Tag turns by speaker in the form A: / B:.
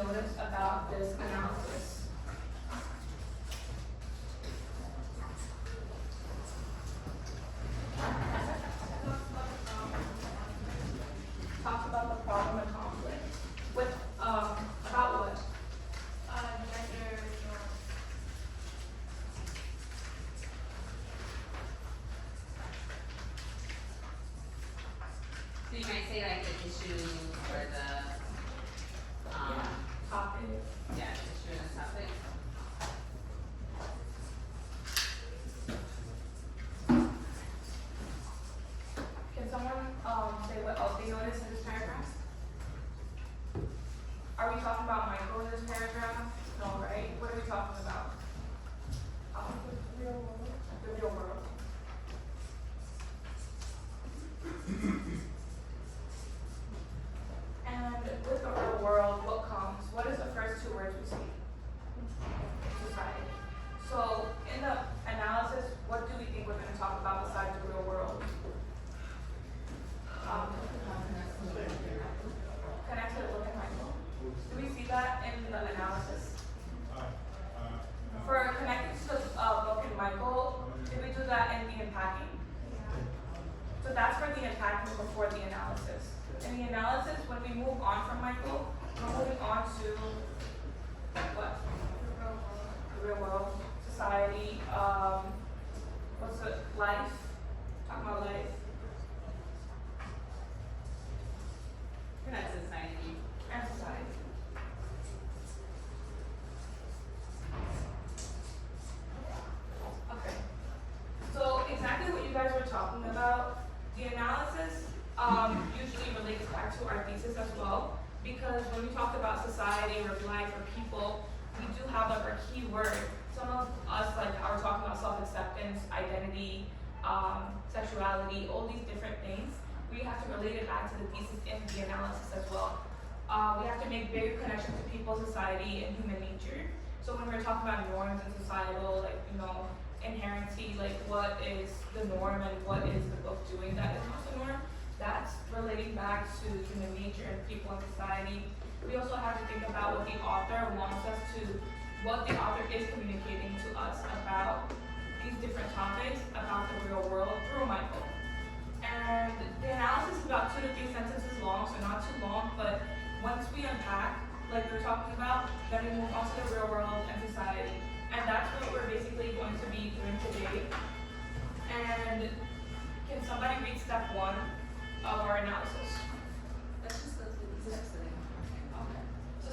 A: notice about this analysis? Talks about the problem and conflict. With, about what?
B: Gender norms.
C: So you might say like the issue or the,
A: Topic.
C: yeah, issue and topic.
A: Can someone, say what else they noticed in this paragraph? Are we talking about Michael in this paragraph? No, right? What are we talking about? The real world. The real world. And with the real world, what comes? What is the first two words we see? Society. So in the analysis, what do we think we're going to talk about besides the real world? Connected to look at Michael. Do we see that in the analysis? For connected to book and Michael, did we do that in the unpacking? So that's for the unpacking before the analysis. In the analysis, when we move on from Michael, we're moving on to what? The real world, society, what's it, life? Talking about life.
C: That's society.
A: And society. Okay. So exactly what you guys were talking about, the analysis usually relates back to our thesis as well, because when we talk about society or life or people, we do have like our key word. Some of us like are talking about self-acceptance, identity, sexuality, all these different things. We have to relate it back to the thesis in the analysis as well. We have to make bigger connections to people, society, and human nature. So when we're talking about norms and societal, like, inherency, like what is the norm and what is the book doing that is not the norm, that's relating back to human nature and people and society. We also have to think about what the author wants us to, what the author is communicating to us about these different topics, about the real world through Michael. And the analysis is about 2 to 3 sentences long, so not too long, but once we unpack, like we're talking about, then we move on to the real world and society. And that's what we're basically going to be doing today. And can somebody read step 1 of our analysis?